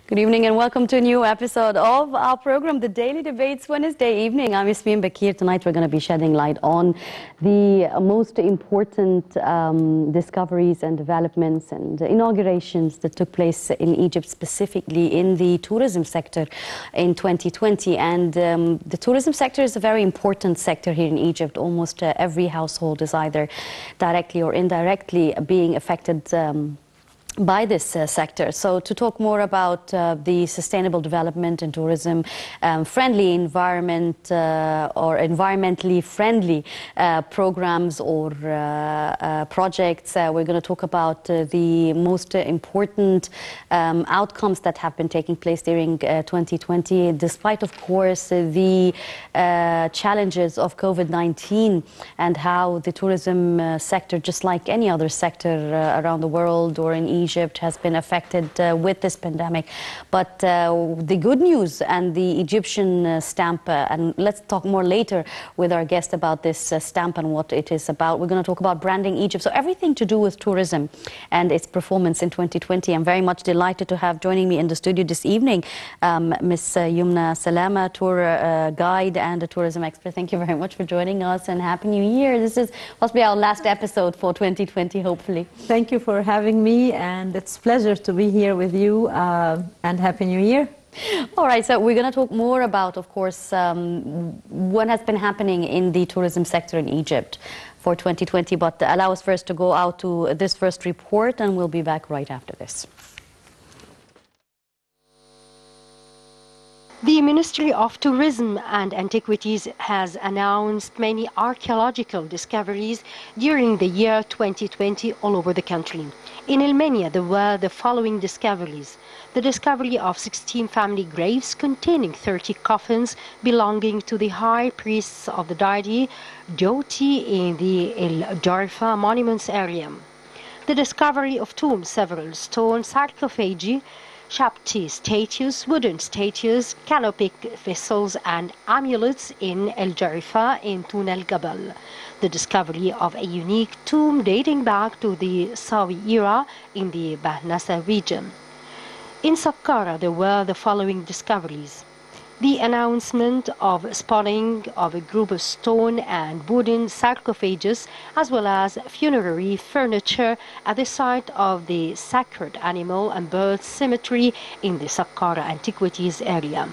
Good evening and welcome to a new episode of our program, The Daily Debates, Wednesday evening. I'm Yasmin Bakir. Tonight we're going to be shedding light on the most important discoveries and developments and inaugurations that took place in Egypt, specifically in the tourism sector in 2020. And the tourism sector is a very important sector here in Egypt. Almost every household is either directly or indirectly being affected by this sector. So to talk more about the sustainable development in tourism, friendly environment or environmentally friendly programs or projects, we're going to talk about the most important outcomes that have been taking place during 2020, despite, of course, the challenges of COVID-19 and how the tourism sector, just like any other sector around the world or in Egypt, has been affected with this pandemic. But the good news and the Egyptian stamp, and let's talk more later with our guest about this stamp and what it is about. We're going to talk about branding Egypt. So everything to do with tourism and its performance in 2020. I'm very much delighted to have joining me in the studio this evening Miss Umna Salama, tour guide and a tourism expert. Thank you very much for joining us and Happy New Year. This must be our last episode for 2020, hopefully. Thank you for having me, and it's a pleasure to be here with you, and Happy New Year. All right, so we're going to talk more about, of course, what has been happening in the tourism sector in Egypt for 2020, but allow us first to go out to this first report, and we'll be back right after this. The Ministry of Tourism and Antiquities has announced many archaeological discoveries during the year 2020 all over the country. In Elmenia, there were the following discoveries: the discovery of 16 family graves containing 30 coffins belonging to the high priests of the deity Jyoti in the El Jarfa monuments area; the discovery of tombs, several stone sarcophagi, Shapti statues, wooden statues, canopic vessels and amulets in El Jarifa in Tun El Gabal; the discovery of a unique tomb dating back to the Sawi era in the Bahnasa region. In Saqqara, there were the following discoveries: the announcement of spotting of a group of stone and wooden sarcophages, as well as funerary furniture at the site of the sacred animal and bird cemetery in the Saqqara Antiquities area;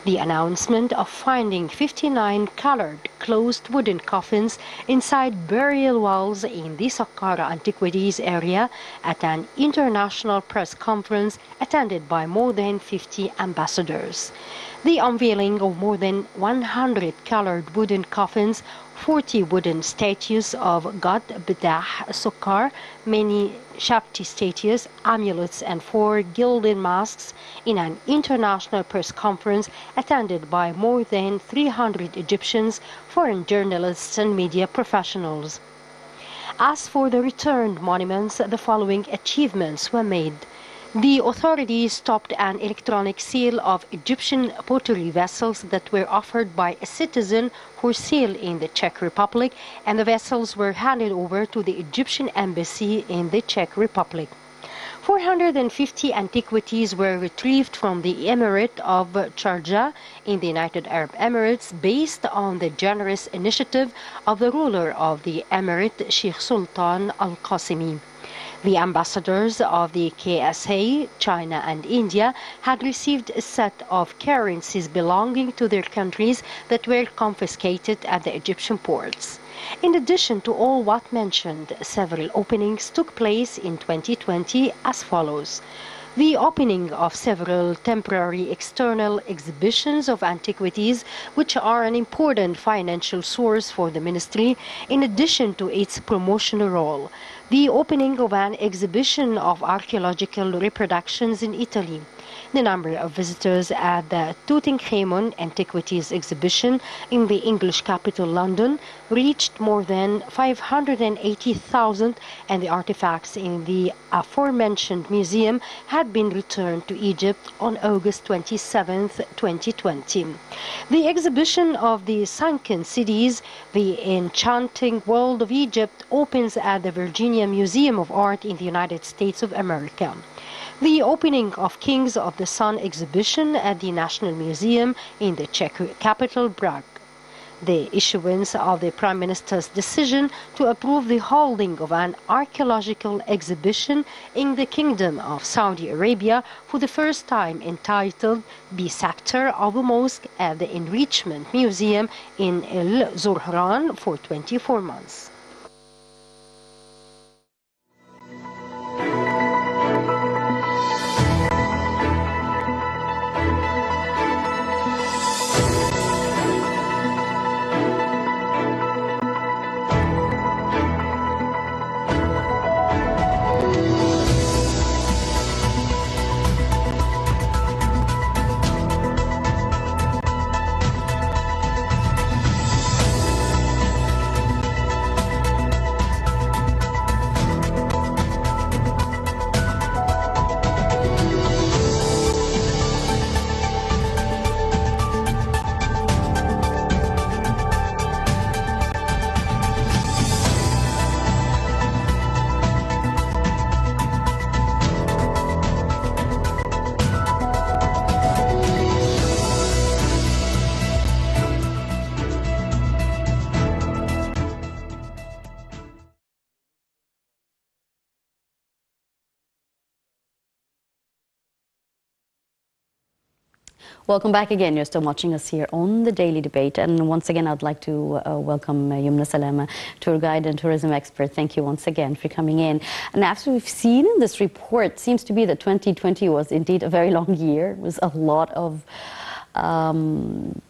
the announcement of finding 59 colored closed wooden coffins inside burial walls in the Saqqara Antiquities area at an international press conference attended by more than 50 ambassadors; the unveiling of more than 100 colored wooden coffins, 40 wooden statues of God Bdah Sukkar, many Shapti statues, amulets, and 4 gilded masks in an international press conference attended by more than 300 Egyptians, foreign journalists, and media professionals. As for the returned monuments, the following achievements were made: the authorities stopped an electronic sale of Egyptian pottery vessels that were offered by a citizen for sale in the Czech Republic, and the vessels were handed over to the Egyptian embassy in the Czech Republic. 450 antiquities were retrieved from the Emirate of Sharjah in the United Arab Emirates, based on the generous initiative of the ruler of the Emirate, Sheikh Sultan Al Qasimi. The ambassadors of the KSA, China and India, had received a set of currencies belonging to their countries that were confiscated at the Egyptian ports. In addition to all what mentioned, several openings took place in 2020 as follows: the opening of several temporary external exhibitions of antiquities, which are an important financial source for the ministry, in addition to its promotional role; the opening of an exhibition of archaeological reproductions in Italy; the number of visitors at the Tutankhamun Antiquities exhibition in the English capital London reached more than 580,000, and the artifacts in the aforementioned museum had been returned to Egypt on August 27, 2020. The exhibition of the sunken cities, the enchanting world of Egypt, opens at the Virginia Museum of Art in the United States of America. The opening of Kings of the Sun exhibition at the National Museum in the Czech capital, Prague. The issuance of the Prime Minister's decision to approve the holding of an archaeological exhibition in the Kingdom of Saudi Arabia for the first time, entitled "The Sector of a Mosque" at the Enrichment Museum in El Zohran for 24 months. Welcome back again. You're still watching us here on The Daily Debate. And once again, I'd like to welcome Umna Salama, tour guide and tourism expert. Thank you once again for coming in. And as we've seen in this report, seems to be that 2020 was indeed a very long year. It was a lot of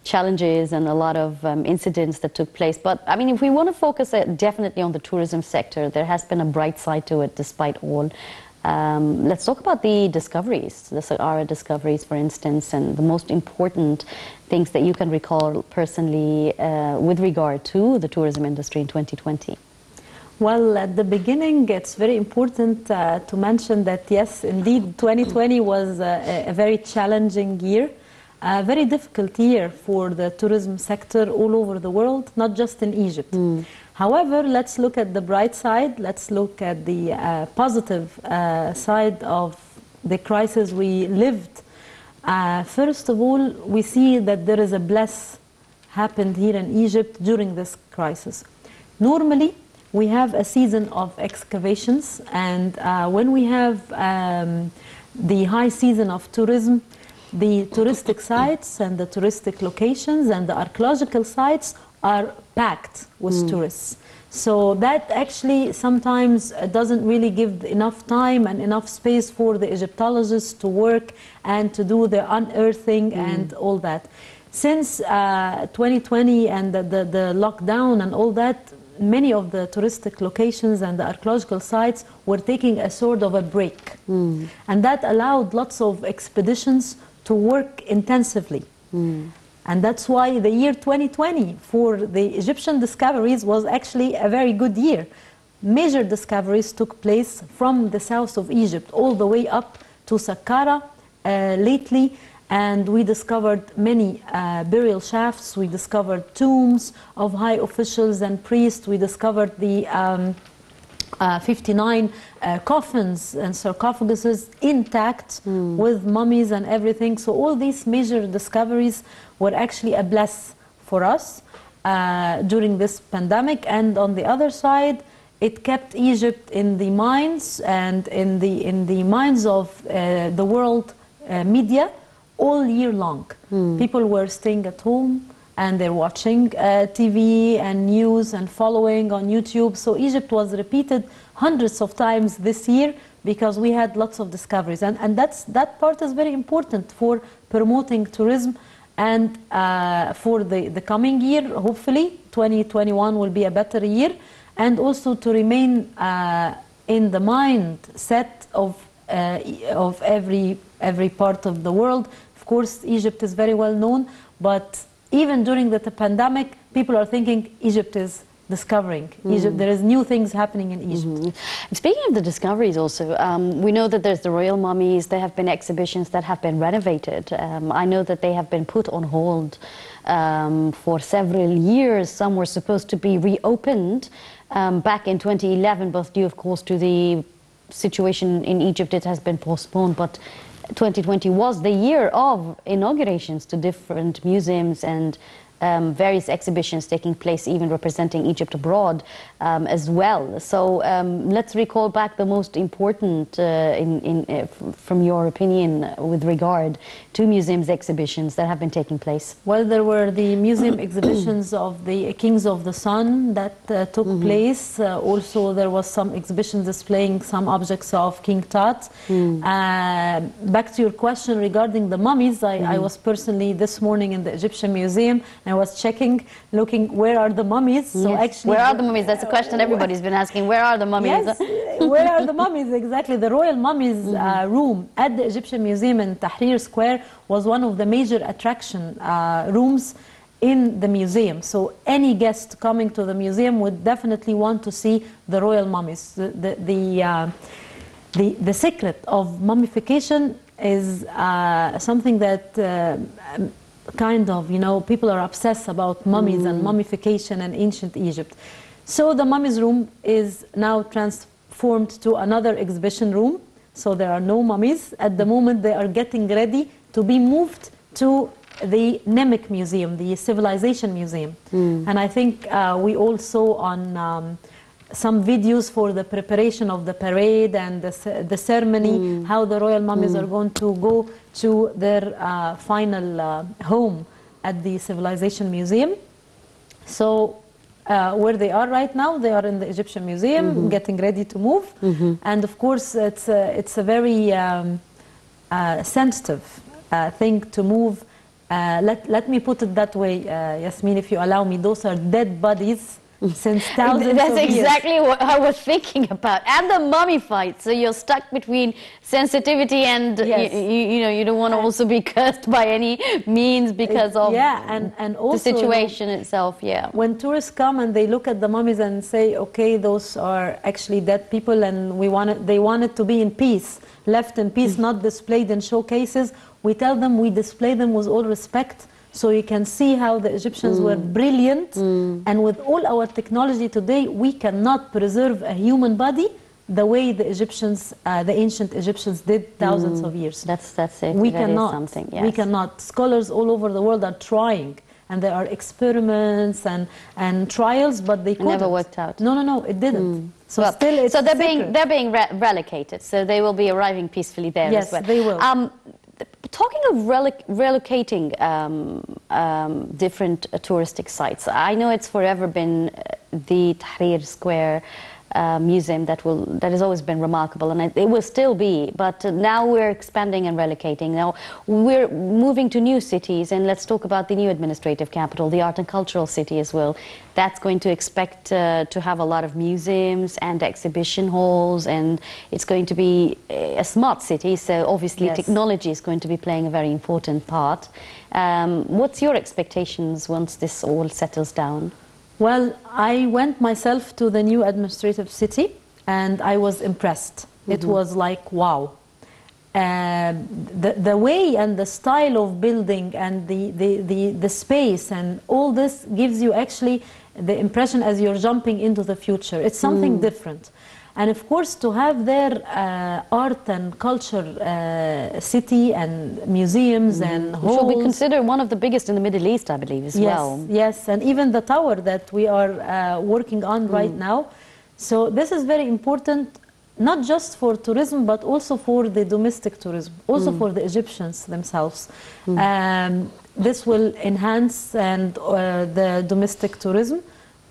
challenges and a lot of incidents that took place. But I mean, if we want to focus definitely on the tourism sector, there has been a bright side to it despite all. Let's talk about the discoveries, the Sahara discoveries, for instance, and the most important things that you can recall personally with regard to the tourism industry in 2020. Well, at the beginning, it's very important to mention that, yes, indeed, 2020 was a very challenging year, a very difficult year for the tourism sector all over the world, not just in Egypt. However, let's look at the bright side. Let's look at the positive side of the crisis we lived. First of all, we see that there is a bless happened here in Egypt during this crisis. Normally, we have a season of excavations, and when we have the high season of tourism, the touristic sites and the touristic locations and the archaeological sites are packed with tourists. So that actually sometimes doesn't really give enough time and enough space for the Egyptologists to work and to do the unearthing and all that. Since 2020 and the lockdown and all that, many of the touristic locations and the archaeological sites were taking a sort of a break. And that allowed lots of expeditions to work intensively. And that's why the year 2020 for the Egyptian discoveries was actually a very good year. Major discoveries took place from the south of Egypt all the way up to Saqqara lately, and we discovered many burial shafts, we discovered tombs of high officials and priests, we discovered the 59 coffins and sarcophaguses intact with mummies and everything. So all these major discoveries were actually a bless for us during this pandemic. And on the other side, it kept Egypt in the minds and in the minds of the world media all year long. People were staying at home and they're watching TV and news and following on YouTube. So Egypt was repeated hundreds of times this year because we had lots of discoveries. And that part is very important for promoting tourism. And for the coming year, hopefully, 2021 will be a better year. And also to remain in the mindset of every part of the world. Of course, Egypt is very well known, but even during the pandemic, people are thinking Egypt is discovering. Egypt, there is new things happening in Egypt. And speaking of the discoveries also, we know that there's the royal mummies, there have been exhibitions that have been renovated. I know that they have been put on hold for several years. Some were supposed to be reopened back in 2011, but due of course to the situation in Egypt, it has been postponed, but 2020 was the year of inaugurations to different museums and various exhibitions taking place, even representing Egypt abroad as well. So let's recall back the most important, from your opinion, with regard to museums exhibitions that have been taking place. Well, there were the museum exhibitions of the Kings of the Sun that took place. Also, there was some exhibition displaying some objects of King Tut. Back to your question regarding the mummies, I was personally this morning in the Egyptian Museum. I was checking, looking, where are the mummies? So actually, where are the mummies? That's a question everybody's been asking. Where are the mummies? Yes, where are the mummies? Exactly. The royal mummies room at the Egyptian Museum in Tahrir Square was one of the major attraction rooms in the museum. So any guest coming to the museum would definitely want to see the royal mummies. The secret of mummification is something that kind of, you know, people are obsessed about mummies and mummification and ancient Egypt. So the mummies room is now transformed to another exhibition room. So there are no mummies. At the moment, they are getting ready to be moved to the Nemik Museum, the Civilization Museum. And I think we all saw on some videos for the preparation of the parade and the ceremony, how the royal mummies are going to go to their final home at the Civilization Museum. So where they are right now, they are in the Egyptian Museum, getting ready to move. And of course, it's a very sensitive thing to move. Let me put it that way, Yasmin, if you allow me. Those are dead bodies since thousands of years. That's exactly what I was thinking about. And the mummified. So you're stuck between sensitivity and you know, you don't want to also be cursed by any means because of and also, the situation itself. When tourists come and they look at the mummies and say, okay, those are actually dead people, and they wanted to be in peace, left in peace, not displayed in showcases. We tell them we display them with all respect, so you can see how the Egyptians were brilliant. And with all our technology today, we cannot preserve a human body the way the Egyptians, the ancient Egyptians did thousands of years. That's it. We that cannot. Is something, yes. We cannot. Scholars all over the world are trying, and there are experiments and trials, but they couldn't. It never worked out. No, it didn't. So well, still, it's they're being relocated. So they will be arriving peacefully there as well. Yes, they will. Talking of relocating different touristic sites, I know it's forever been the Tahrir Square museum that has always been remarkable, and it will still be. But now we're expanding and relocating. Now we're moving to new cities, and let's talk about the new administrative capital, the art and cultural city as well. That's going to expect to have a lot of museums and exhibition halls, and it's going to be a smart city. So obviously, technology is going to be playing a very important part. What's your expectations once this all settles down? Well, I went myself to the new administrative city, and I was impressed. It was like, wow. The way and the style of building and the space and all this gives you actually the impression as you're jumping into the future. It's something different. And of course, to have their art and culture city and museums and halls. Which will be considered one of the biggest in the Middle East, I believe, as well. Yes, and even the tower that we are working on right now. So this is very important, not just for tourism, but also for the domestic tourism, also for the Egyptians themselves. This will enhance the domestic tourism,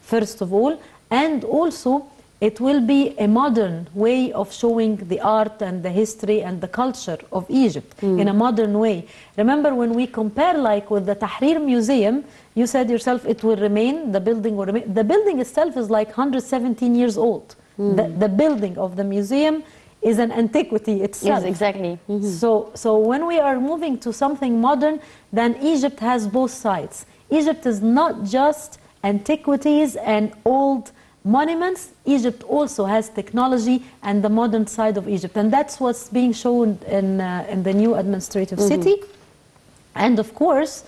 first of all, and also it will be a modern way of showing the art and the history and the culture of Egypt in a modern way. Remember, when we compare like with the Tahrir Museum, you said yourself it will remain, the building will remain. The building itself is like 117 years old. The building of the museum is an antiquity itself. Yes, exactly. So when we are moving to something modern, then Egypt has both sides. Egypt is not just antiquities and old monuments. Egypt also has technology and the modern side of Egypt, and that's what's being shown in the new administrative city. And of course,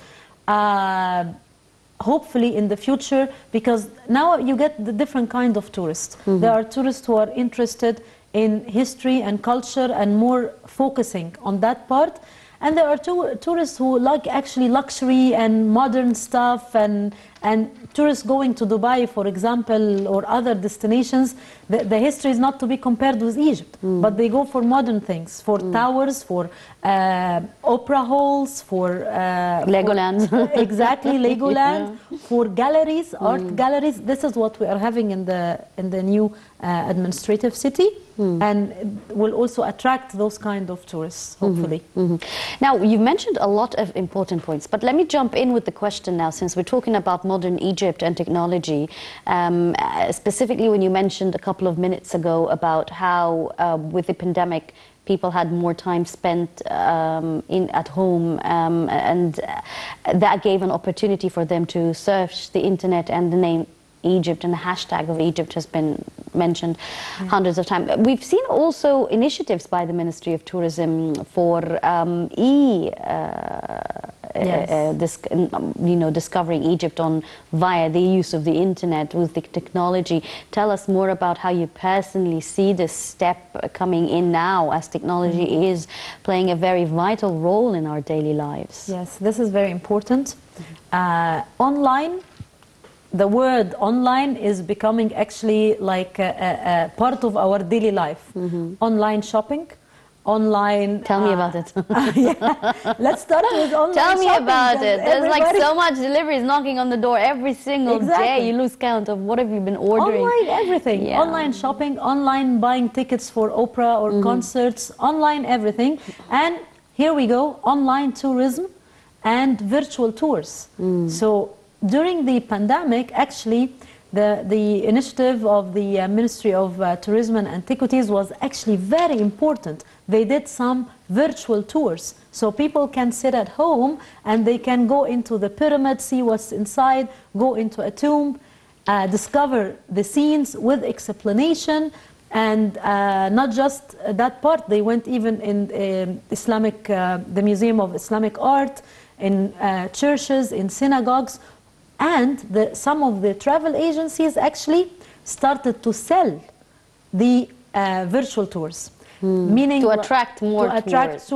hopefully in the future, because now you get the different kind of tourists. There are tourists who are interested in history and culture and more focusing on that part. And there are tourists who like actually luxury and modern stuff, and tourists going to Dubai, for example, or other destinations, the history is not to be compared with Egypt, but they go for modern things, for towers, for opera halls, for Legoland. Exactly, Legoland, for galleries, art galleries. This is what we are having in the new administrative city, and it will also attract those kind of tourists, hopefully. Now, you've mentioned a lot of important points, but let me jump in with the question now, since we're talking about modern Egypt and technology, specifically when you mentioned a couple of minutes ago about how with the pandemic people had more time spent at home, and that gave an opportunity for them to search the internet, and the name Egypt and the hashtag of Egypt has been mentioned hundreds of times. We've seen also initiatives by the Ministry of Tourism for discovering Egypt via the use of the internet with the technology. Tell us more about how you personally see this step coming in now, as technology is playing a very vital role in our daily lives. Yes, this is very important. Online, the word online is becoming actually like a part of our daily life. Online shopping, online... Tell me about it. Yeah. Let's start with online Tell me shopping, about it. There's like so much deliveries knocking on the door every single day. You lose count of what have you been ordering. Online everything. Yeah. Online shopping, online buying tickets for opera or concerts, online everything. And here we go, online tourism and virtual tours. So during the pandemic, actually, the initiative of the Ministry of Tourism and Antiquities was actually very important. They did some virtual tours, so people can sit at home and they can go into the pyramid, see what's inside, go into a tomb, discover the scenes with explanation, and not just that part. They went even in Islamic, the Museum of Islamic Art, in churches, in synagogues. And some of the travel agencies actually started to sell the virtual tours, meaning to attract more tourists.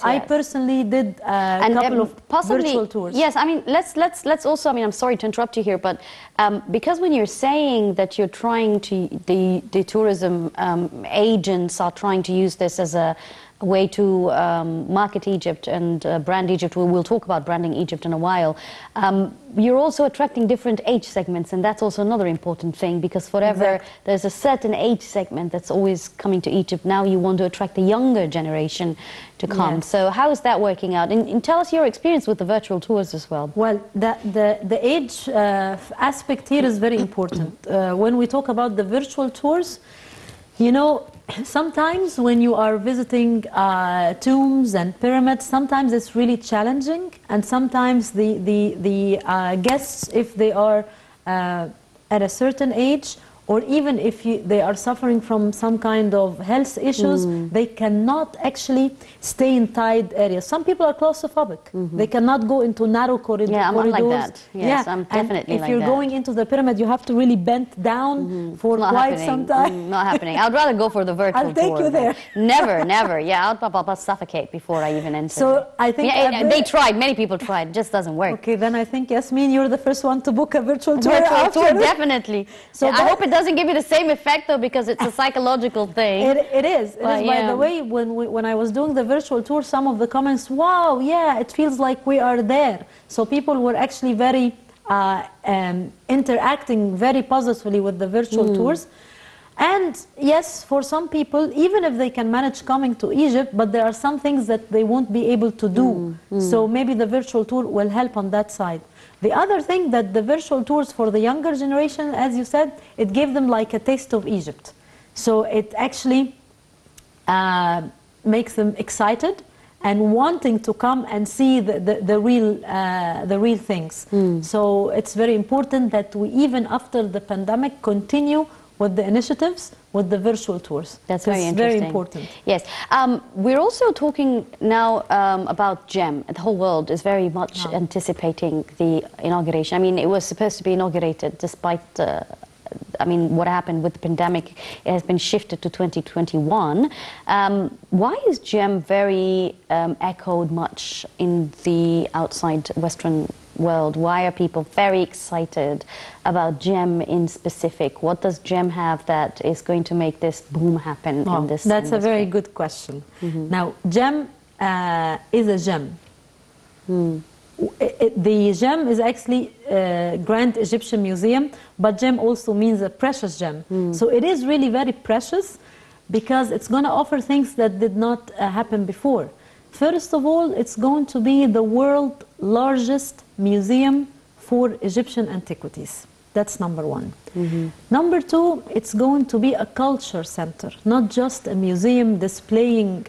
I personally did a couple of virtual tours. Yes, I mean, let's also. I mean, I'm sorry to interrupt you here, but because when you're saying that you're trying to, the tourism agents are trying to use this as a way to market Egypt and brand Egypt. We'll talk about branding Egypt in a while. You're also attracting different age segments, and that's also another important thing, because forever there's a certain age segment that's always coming to Egypt. Now you want to attract the younger generation to come. Yes. So how is that working out? And tell us your experience with the virtual tours as well. Well, the age aspect here is very important. When we talk about the virtual tours, you know, sometimes when you are visiting tombs and pyramids, sometimes it's really challenging, and sometimes the guests, if they are at a certain age, or even if they are suffering from some kind of health issues, they cannot actually stay in tight areas. Some people are claustrophobic. They cannot go into narrow corridors. Yeah, I'm like that. Yes, I'm definitely like that. If you're going into the pyramid, you have to really bend down for quite some time. Not happening. I'd rather go for the virtual I'll take tour, you there. Never. Yeah, I'll suffocate before I even enter. So I think they tried. Many people tried. It just doesn't work. Okay, then I think, Yasmin, you're the first one to book a virtual tour. Definitely. So I hope it doesn't give you the same effect, though, because it's a psychological thing. It is. By the way, when I was doing the virtual tour, some of the comments, wow, yeah, it feels like we are there. So people were actually very interacting very positively with the virtual tours. And yes, for some people, even if they can manage coming to Egypt, but there are some things that they won't be able to do. So maybe the virtual tour will help on that side. The other thing that the virtual tours for the younger generation, as you said, it gave them like a taste of Egypt. So it actually makes them excited and wanting to come and see the real things. So it's very important that we, even after the pandemic, continue with the initiatives, with the virtual tours. That's very interesting. Very important. Yes. We're also talking now about GEM. The whole world is very much anticipating the inauguration. I mean, it was supposed to be inaugurated despite I mean, what happened with the pandemic, it has been shifted to 2021. Why is GEM very echoed much in the outside Western world? Why are people very excited about GEM in specific? What does GEM have that is going to make this boom happen in this That's industry? a very good question. Now, GEM is a gem. The gem is actually Grand Egyptian Museum, but gem also means a precious gem. So it is really very precious because it's going to offer things that did not happen before. First of all, it's going to be the world's largest museum for Egyptian antiquities. That's number one. Number two, it's going to be a culture center, not just a museum displaying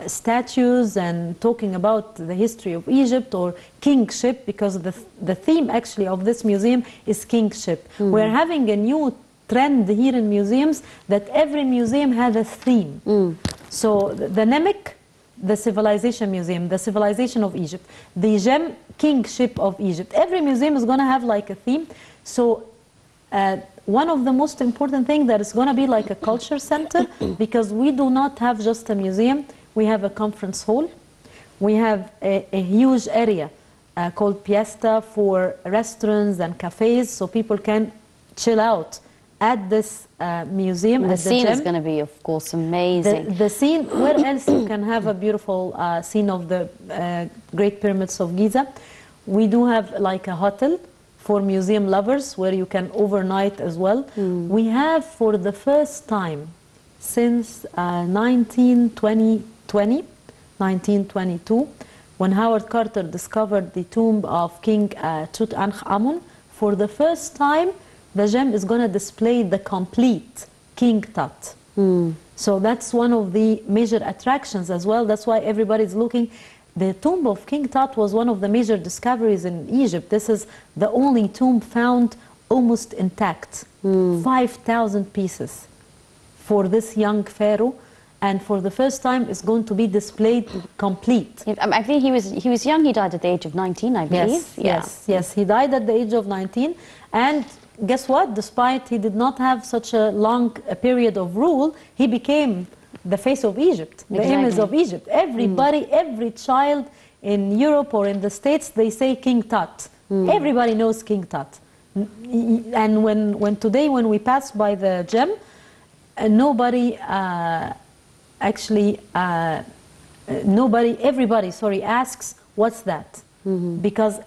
statues and talking about the history of Egypt or kingship, because the theme actually of this museum is kingship. We're having a new trend here in museums that every museum has a theme. So the Nemik, the Civilization Museum, the Civilization of Egypt, the Gem, Kingship of Egypt. Every museum is going to have like a theme. So one of the most important things that is going to be like a culture center, because we do not have just a museum, we have a conference hall. We have a huge area called Piesta for restaurants and cafes, so people can chill out at this museum. The scene is going to be, of course, amazing. The scene, where else you can have a beautiful scene of the Great Pyramids of Giza? We do have like a hotel for museum lovers where you can overnight as well. We have, for the first time since 1922, when Howard Carter discovered the tomb of King Tutankhamun, for the first time the gem is going to display the complete King Tut. So that's one of the major attractions as well. That's why everybody's looking. The tomb of King Tut was one of the major discoveries in Egypt. This is the only tomb found almost intact. 5,000 pieces for this young pharaoh. And for the first time, it's going to be displayed complete. I think he was young. He died at the age of 19, I believe. Yes. He died at the age of 19. And guess what? Despite he did not have such a long period of rule, he became the face of Egypt, the image of Egypt. Everybody, every child in Europe or in the States, they say King Tut. Everybody knows King Tut. And when today, when we pass by the gem, everybody asks, what's that? Because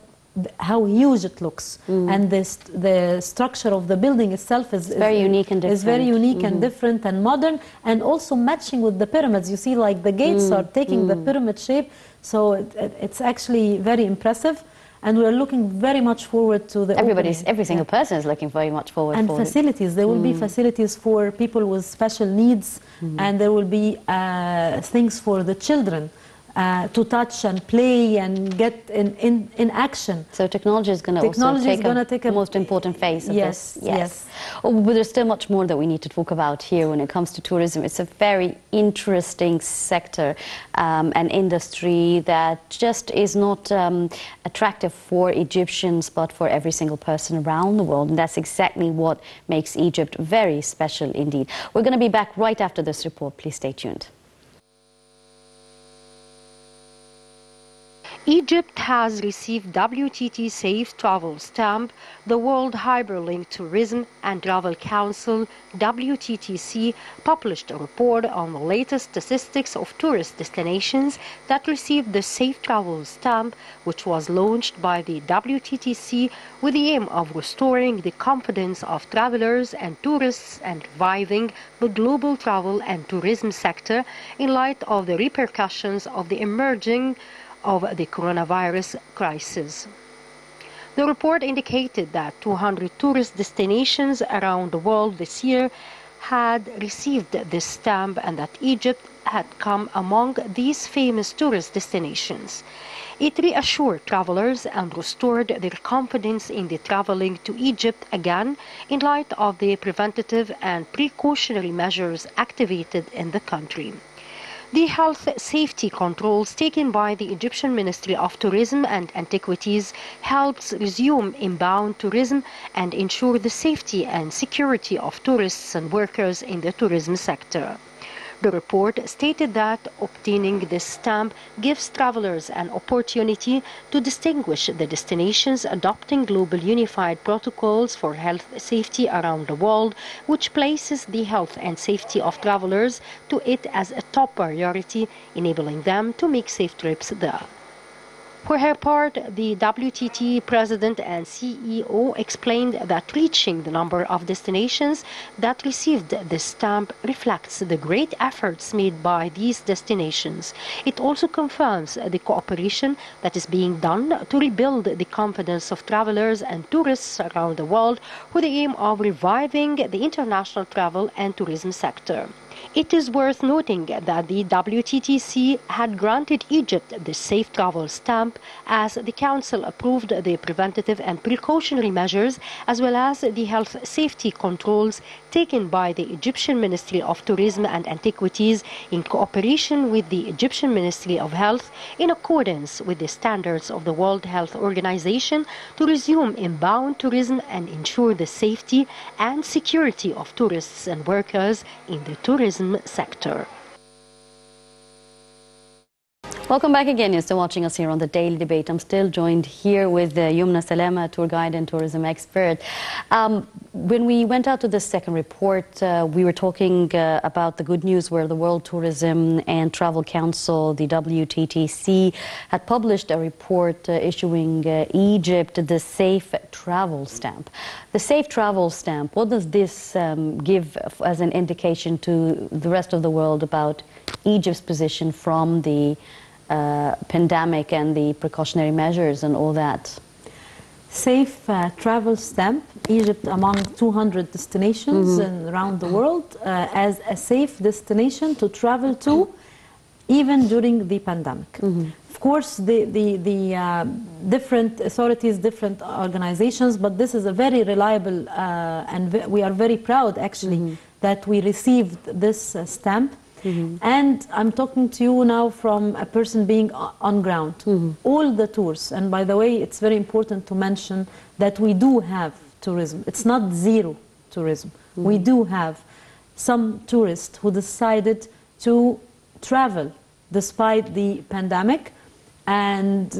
how huge it looks, and the structure of the building itself is very unique and different. Is very unique and different and modern, and also matching with the pyramids. You see, like the gates are taking the pyramid shape, so it's actually very impressive. And we're looking very much forward to the every single person is looking very much forward. And facilities. There will be facilities for people with special needs, and there will be things for the children to touch and play and get in action. So technology is going to take a most important phase of this. Yes. Oh, but there's still much more that we need to talk about here when it comes to tourism. It's a very interesting sector and industry that just is not attractive for Egyptians, but for every single person around the world. And that's exactly what makes Egypt very special indeed. We're going to be back right after this report. Please stay tuned. Egypt has received WTT Safe Travel Stamp. The World Hyperlink Tourism and Travel Council, WTTC, published a report on the latest statistics of tourist destinations that received the Safe Travel Stamp, which was launched by the WTTC with the aim of restoring the confidence of travelers and tourists and reviving the global travel and tourism sector in light of the repercussions of the emerging of the coronavirus crisis. The report indicated that 200 tourist destinations around the world this year had received this stamp, and that Egypt had come among these famous tourist destinations. It reassured travelers and restored their confidence in the traveling to Egypt again in light of the preventative and precautionary measures activated in the country. The health safety controls taken by the Egyptian Ministry of Tourism and Antiquities helps resume inbound tourism and ensure the safety and security of tourists and workers in the tourism sector. The report stated that obtaining this stamp gives travelers an opportunity to distinguish the destinations adopting global unified protocols for health safety around the world, which places the health and safety of travelers to it as a top priority, enabling them to make safe trips there. For her part, the WTT president and CEO explained that reaching the number of destinations that received this stamp reflects the great efforts made by these destinations. It also confirms the cooperation that is being done to rebuild the confidence of travelers and tourists around the world with the aim of reviving the international travel and tourism sector. It is worth noting that the WTTC had granted Egypt the Safe Travel Stamp as the Council approved the preventative and precautionary measures as well as the health safety controls taken by the Egyptian Ministry of Tourism and Antiquities in cooperation with the Egyptian Ministry of Health in accordance with the standards of the World Health Organization to resume inbound tourism and ensure the safety and security of tourists and workers in the tourism sector. Welcome back again. You're still watching us here on the Daily Debate. I'm still joined here with Umna Salama, tour guide and tourism expert. When we went out to the second report, we were talking about the good news where the World Tourism and Travel Council, the WTTC, had published a report issuing Egypt the Safe Travel Stamp. The Safe Travel Stamp, what does this give as an indication to the rest of the world about Egypt's position from the pandemic and the precautionary measures and all that? Safe travel stamp, Egypt among 200 destinations around the world as a safe destination to travel to even during the pandemic. Of course, the different authorities, different organizations, but this is a very reliable and we are very proud actually that we received this stamp. And I'm talking to you now from a person being on ground. All the tours, and by the way, it's very important to mention that we do have tourism. It's not zero tourism. We do have some tourists who decided to travel despite the pandemic. And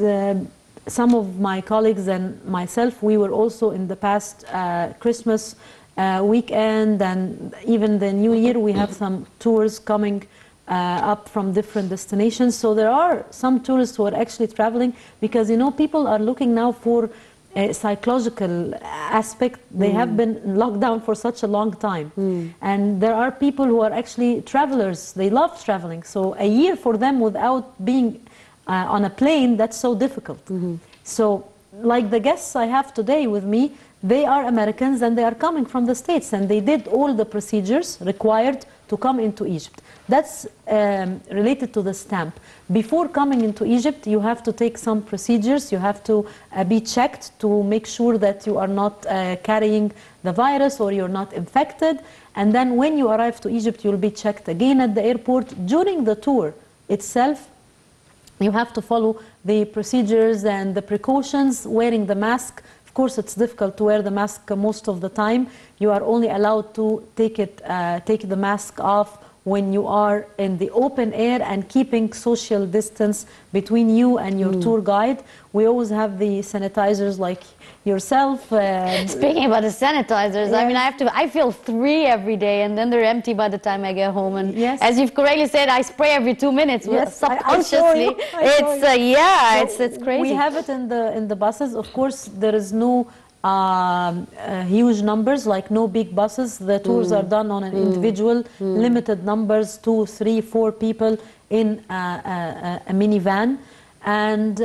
some of my colleagues and myself, we were also in the past Christmas weekend and even the New Year, we have some tours coming up from different destinations. So there are some tourists who are actually traveling because, you know, people are looking now for a psychological aspect. They have been locked down for such a long time. And there are people who are actually travelers. They love traveling. So a year for them without being on a plane, that's so difficult. So like the guests I have today with me, they are Americans and they are coming from the States and they did all the procedures required to come into Egypt. That's related to the stamp. Before coming into Egypt, you have to take some procedures. You have to be checked to make sure that you are not carrying the virus or you're not infected. And then when you arrive to Egypt, you'll be checked again at the airport. During the tour itself, you have to follow the procedures and the precautions, wearing the mask. Of course, it's difficult to wear the mask most of the time. You are only allowed to take the mask off when you are in the open air and keeping social distance between you and your tour guide. We always have the sanitizers like yourself. Speaking about the sanitizers, Yes. I mean, I fill 3 every day and then they're empty by the time I get home. And Yes. as you've correctly said, I spray every 2 minutes. Yes, Subconsciously. It's crazy. We have it in the buses. Of course, there is no huge numbers, like no big buses. The tours are done on an individual, limited numbers, 2, 3, 4 people in a minivan. And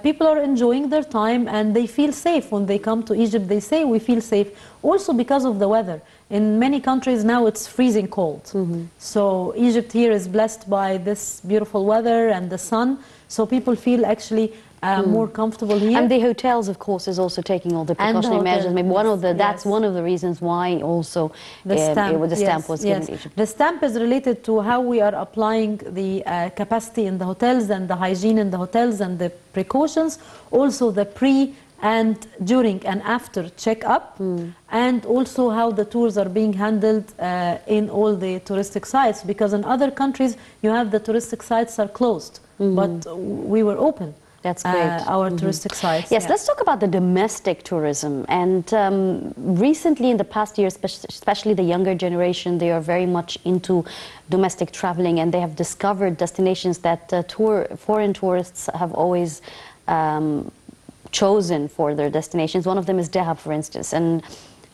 people are enjoying their time and they feel safe when they come to Egypt. They say we feel safe also because of the weather. In many countries now it's freezing cold. So Egypt here is blessed by this beautiful weather and the sun. So people feel actually more comfortable here. And the hotels, of course, is also taking all the precautionary measures. Maybe that's one of the reasons why also the stamp was given to Egypt. The stamp is related to how we are applying the capacity in the hotels and the hygiene in the hotels and the precautions. Also the pre and during and after check-up, and also how the tours are being handled in all the touristic sites. Because in other countries, you have the touristic sites are closed, but we were open. That's great. Our touristic sites. Yes, let's talk about the domestic tourism. And recently, in the past year, especially the younger generation, they are very much into domestic traveling, and they have discovered destinations that foreign tourists have always chosen for their destinations. One of them is Dahab, for instance, and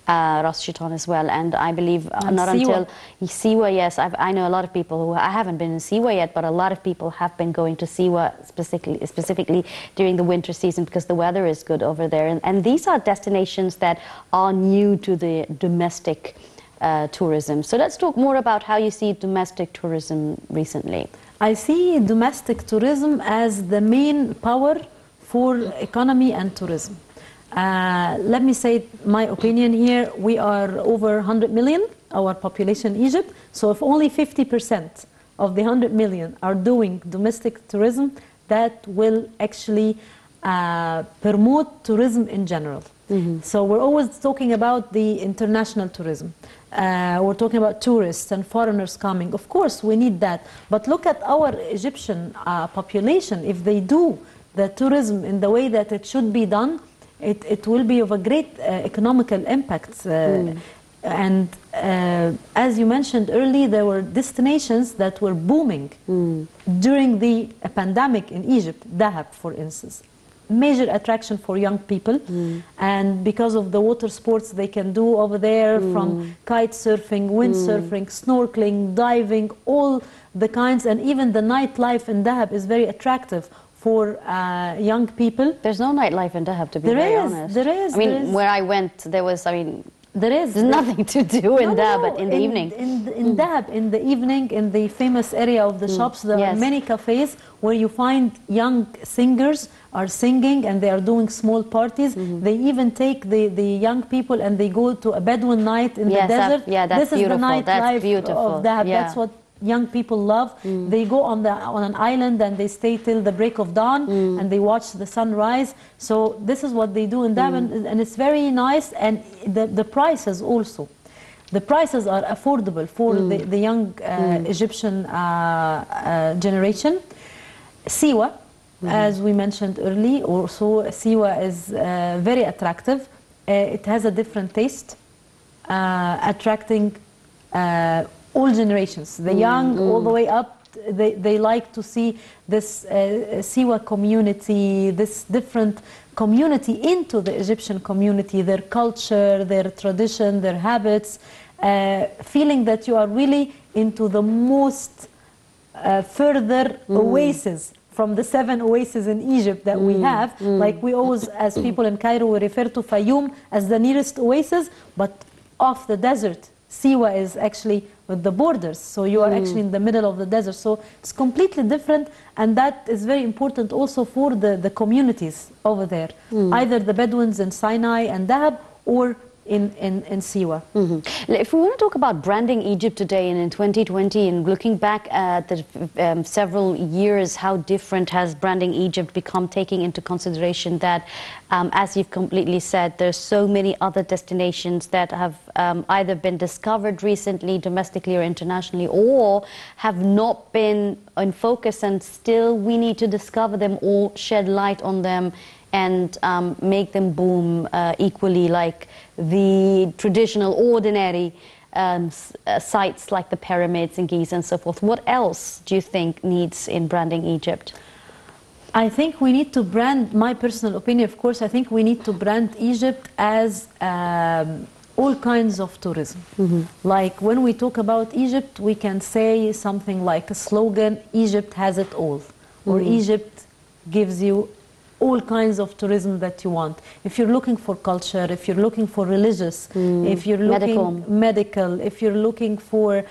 Ras Shaitan as well. And I believe not Siwa. until Siwa, yes, I know a lot of people who, I haven't been in Siwa yet, but a lot of people have been going to Siwa specifically during the winter season because the weather is good over there. And these are destinations that are new to the domestic tourism. So let's talk more about how you see domestic tourism recently. I see domestic tourism as the main power for economy and tourism. Let me say my opinion here. We are over 100 million, our population in Egypt. So if only 50% of the 100 million are doing domestic tourism, that will actually promote tourism in general. So we're always talking about the international tourism. We're talking about tourists and foreigners coming. Of course, we need that. But look at our Egyptian population. If they do the tourism in the way that it should be done, it will be of a great economical impact. And as you mentioned earlier, there were destinations that were booming during the pandemic in Egypt. Dahab, for instance, major attraction for young people, and because of the water sports they can do over there, from kite surfing, windsurfing, snorkeling, diving, all the kinds, and even the nightlife in Dahab is very attractive for young people. There's no nightlife in Dahab, to be very honest. There is. I mean, where I went, there was, there's nothing to do in Dahab, but in the evening. In Dahab, in the evening, in the famous area of the shops, there are many cafes where you find young singers are singing and they are doing small parties. They even take the young people and they go to a Bedouin night in the desert. That's this beautiful. Is the nightlife of Dahab. Yeah. That's what young people love. They go on an island and they stay till the break of dawn and they watch the sunrise. So this is what they do in Dahab, and it's very nice. And the prices also. The prices are affordable for the young Egyptian generation. Siwa, as we mentioned earlier, also Siwa is very attractive. It has a different taste, attracting all generations, the young all the way up. They like to see this Siwa community, this different community into the Egyptian community, their culture, their tradition, their habits, feeling that you are really into the most further oasis from the 7 oases in Egypt that we have. Like we always, as people in Cairo, we refer to Fayoum as the nearest oasis, but off the desert, Siwa is actually with the borders, so you are actually in the middle of the desert. So it's completely different, and that is very important also for the communities over there, either the Bedouins in Sinai and Dahab or in Siwa. If we want to talk about branding Egypt today and in 2020 and looking back at the several years, how different has branding Egypt become, taking into consideration that, as you've completely said, there's so many other destinations that have either been discovered recently, domestically or internationally, or have not been in focus, and still we need to discover them or shed light on them and make them boom equally like the traditional, ordinary sites like the pyramids in Giza and so forth. What else do you think needs in branding Egypt? I think we need to brand, my personal opinion, of course, I think we need to brand Egypt as all kinds of tourism. Like when we talk about Egypt, we can say something like a slogan, Egypt has it all, or Egypt gives you all kinds of tourism that you want. If you're looking for culture, if you're looking for religious, if you're looking medical, if you're looking for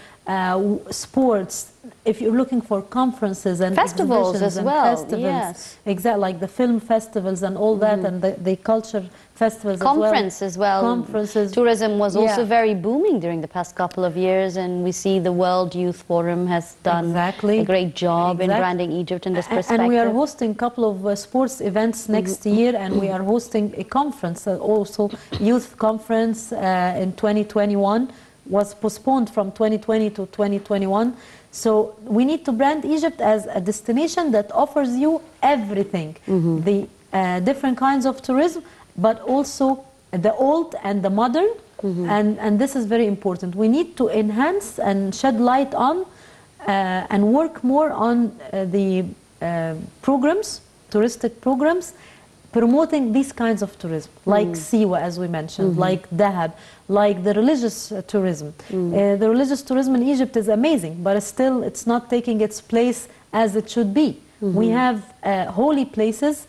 sports, if you're looking for conferences and festivals exhibitions as and well, festivals, yes. exactly, like the film festivals and all that, and the culture festivals Conference as well. Conferences. Tourism was also Yeah. very booming during the past couple of years, and we see the World Youth Forum has done Exactly. a great job in Exactly. branding Egypt in this perspective. And we are hosting a couple of sports events next year, and we are hosting a conference, also youth conference in 2021, was postponed from 2020 to 2021. So we need to brand Egypt as a destination that offers you everything, the different kinds of tourism, but also the old and the modern, and this is very important. We need to enhance and shed light on and work more on the programs, touristic programs, promoting these kinds of tourism, like Siwa, as we mentioned, like Dahab, like the religious tourism. The religious tourism in Egypt is amazing, but still it's not taking its place as it should be. We have holy places,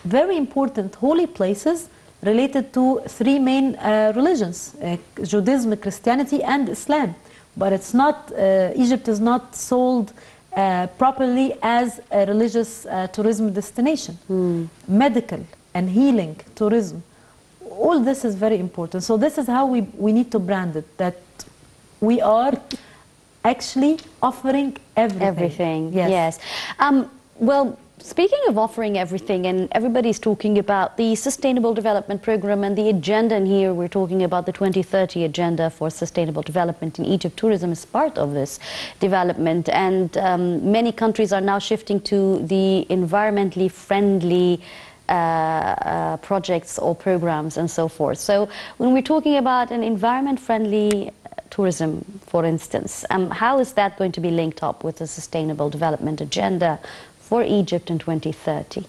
very important holy places, related to three main religions, Judaism, Christianity, and Islam. But it's not, Egypt is not sold properly as a religious tourism destination. Medical and healing tourism, all this is very important. So this is how we need to brand it, that we are actually offering everything. Everything, yes. Well, speaking of offering everything, and everybody's talking about the Sustainable Development Program and the agenda, and here we're talking about the 2030 agenda for sustainable development in Egypt. Tourism is part of this development, and many countries are now shifting to the environmentally friendly projects or programs and so forth. So when we're talking about an environment-friendly tourism, for instance, how is that going to be linked up with the Sustainable Development Agenda for Egypt in 2030?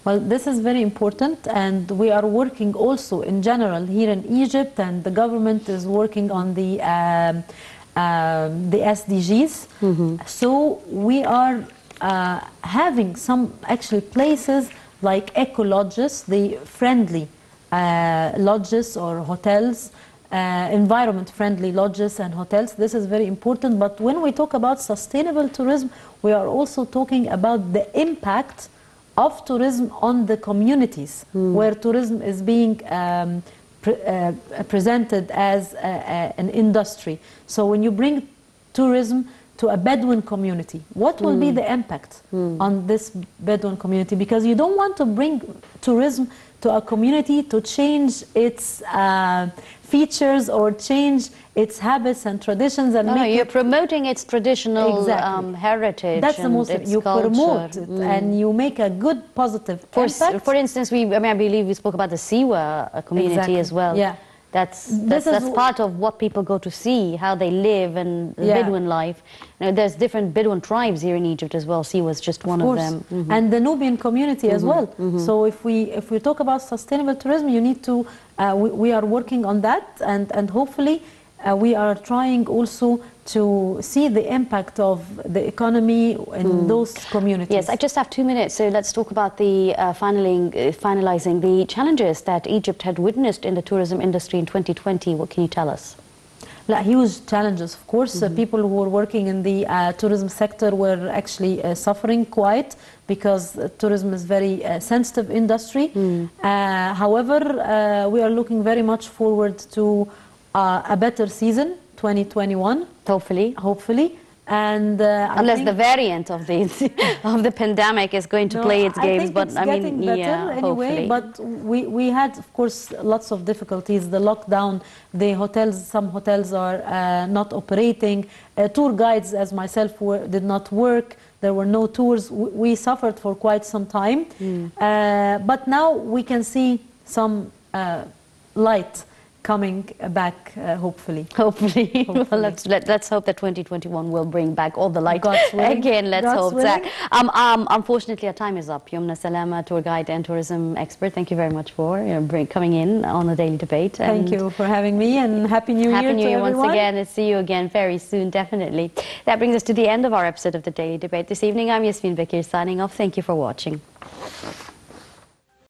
Well, this is very important, and we are working also in general here in Egypt, and the government is working on the SDGs. So we are having some actually places like eco lodges, the friendly lodges or hotels, environment friendly lodges and hotels. This is very important. But when we talk about sustainable tourism, we are also talking about the impact of tourism on the communities where tourism is being presented as an industry. So when you bring tourism to a Bedouin community, what will be the impact on this Bedouin community? Because you don't want to bring tourism to a community to change its features or change its habits and traditions. And no, you're promoting its traditional heritage. That's the most, you culture. Promote it and you make a good positive impact. For instance, I believe we spoke about the Siwa community as well. Yeah. That's part of what people go to see, how they live and the Bedouin life. You know, there's different Bedouin tribes here in Egypt as well. Siwa is just one of them. And the Nubian community as well. So if we talk about sustainable tourism, you need to, we are working on that, and hopefully we are trying also to see the impact of the economy in those communities. Yes, I just have 2 minutes, so let's talk about the finalizing the challenges that Egypt had witnessed in the tourism industry in 2020. What can you tell us? Huge challenges, of course. People who were working in the tourism sector were actually suffering quite, because tourism is very sensitive industry. However, we are looking very much forward to a better season, 2021. Hopefully. And unless the variant of the pandemic is going to play its games, but I mean, better anyway. Hopefully. But we had, of course, lots of difficulties. The lockdown, the hotels, some hotels are not operating. Tour guides, as myself, did not work. There were no tours. We suffered for quite some time. But now we can see some light coming back, hopefully. Hopefully. Well, let's hope that 2021 will bring back all the light again. Let's hope, Zach. Unfortunately, our time is up. Umna Salama, tour guide and tourism expert, thank you very much for coming in on the Daily Debate. Thank you for having me, and Happy New Year to everyone. Happy New Year once again, and see you again very soon, definitely. That brings us to the end of our episode of the Daily Debate this evening. I'm Yasmin Bakir signing off. Thank you for watching.